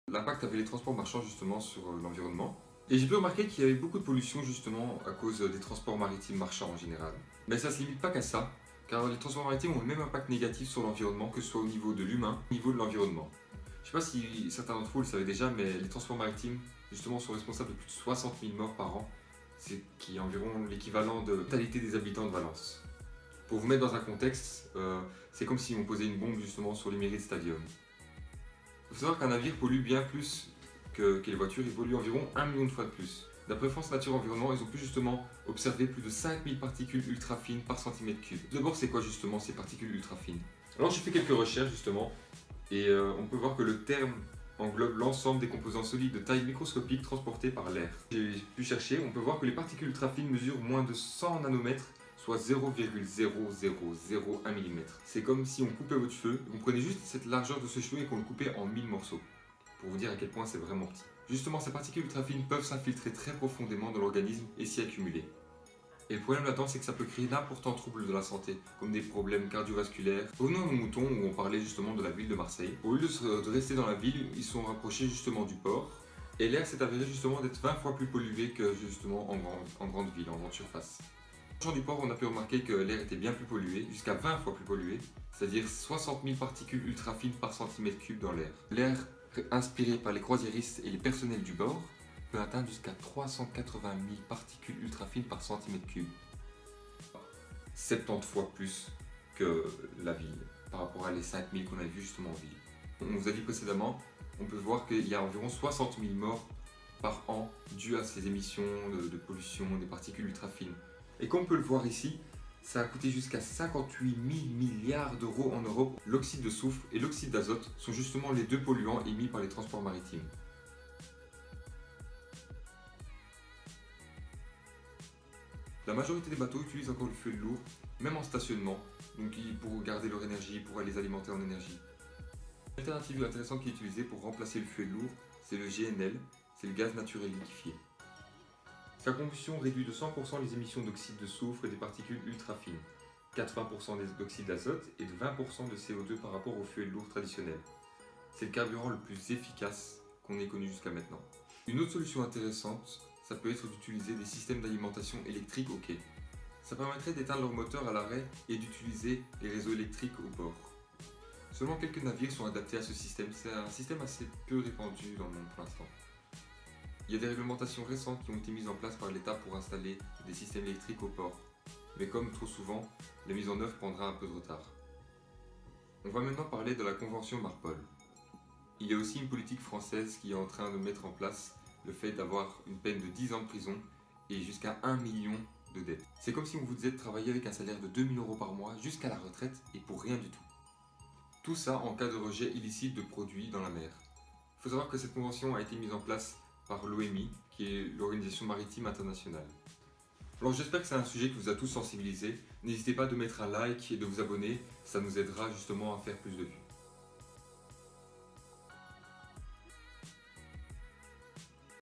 l'impact avait les transports marchands justement sur l'environnement. Et j'ai pu remarquer qu'il y avait beaucoup de pollution justement à cause des transports maritimes marchands en général. Mais ça ne se limite pas qu'à ça, car les transports maritimes ont le même impact négatif sur l'environnement que ce soit au niveau de l'humain, au niveau de l'environnement. Je ne sais pas si certains d'entre vous le savaient déjà, mais les transports maritimes justement sont responsables de plus de 60 000 morts par an, ce qui est environ l'équivalent de la totalité des habitants de Valence. Pour vous mettre dans un contexte, c'est comme si on posait une bombe justement sur l'Emirates Stadium. Il faut savoir qu'un navire pollue bien plus que les voitures, il pollue environ 1 million de fois de plus. D'après France Nature Environnement, ils ont pu justement observer plus de 5000 particules ultra fines par centimètre cube. D'abord, c'est quoi justement ces particules ultra fines? Alors j'ai fait quelques recherches justement, et on peut voir que le terme englobe l'ensemble des composants solides de taille microscopique transportés par l'air. J'ai pu chercher, on peut voir que les particules ultra fines mesurent moins de 100 nanomètres, soit 0,0001 mm. C'est comme si on coupait votre cheveu, on prenait juste cette largeur de ce cheveu et qu'on le coupait en 1000 morceaux. Pour vous dire à quel point c'est vraiment petit. Justement, ces particules ultra fines peuvent s'infiltrer très profondément dans l'organisme et s'y accumuler. Et le problème là-dedans, c'est que ça peut créer d'importants troubles de la santé, comme des problèmes cardiovasculaires. Revenons à nos moutons, où on parlait justement de la ville de Marseille. Au lieu de rester dans la ville, ils sont rapprochés justement du port. Et l'air s'est avéré justement d'être 20 fois plus pollué que justement en grande ville, en grande surface. Au du port, on a pu remarquer que l'air était bien plus pollué, jusqu'à 20 fois plus pollué, c'est-à-dire 60 000 particules ultra fines par centimètre cube dans l'air. L'air inspiré par les croisiéristes et les personnels du bord peut atteindre jusqu'à 380 000 particules ultra fines par centimètre cube. 70 fois plus que la ville, par rapport à les 5000 qu'on a vu justement en ville. On vous a dit précédemment, on peut voir qu'il y a environ 60 000 morts par an dues à ces émissions de pollution des particules ultra fines. Et comme on peut le voir ici, ça a coûté jusqu'à 58 000 milliards d'euros en Europe. L'oxyde de soufre et l'oxyde d'azote sont justement les deux polluants émis par les transports maritimes. La majorité des bateaux utilisent encore le fuel lourd, même en stationnement, donc pour garder leur énergie, pour les alimenter en énergie. L'alternative intéressante qui est utilisée pour remplacer le fuel lourd, c'est le GNL, c'est le gaz naturel liquéfié. Sa combustion réduit de 100% les émissions d'oxyde de soufre et des particules ultra fines, 80% d'oxyde d'azote et de 20% de CO2 par rapport au fuel lourd traditionnel. C'est le carburant le plus efficace qu'on ait connu jusqu'à maintenant. Une autre solution intéressante, ça peut être d'utiliser des systèmes d'alimentation électrique au quai. Ça permettrait d'éteindre leur moteur à l'arrêt et d'utiliser les réseaux électriques au port. Seulement quelques navires sont adaptés à ce système, c'est un système assez peu répandu dans le monde pour l'instant. Il y a des réglementations récentes qui ont été mises en place par l'État pour installer des systèmes électriques au port. Mais comme trop souvent, la mise en œuvre prendra un peu de retard. On va maintenant parler de la Convention Marpol. Il y a aussi une politique française qui est en train de mettre en place le fait d'avoir une peine de 10 ans de prison et jusqu'à 1 million de dettes. C'est comme si on vous disait de travailler avec un salaire de 2 000 euros par mois jusqu'à la retraite et pour rien du tout. Tout ça en cas de rejet illicite de produits dans la mer. Il faut savoir que cette convention a été mise en place par l'OMI, qui est l'Organisation Maritime Internationale. Alors j'espère que c'est un sujet qui vous a tous sensibilisés. N'hésitez pas de mettre un like et de vous abonner, ça nous aidera justement à faire plus de vues.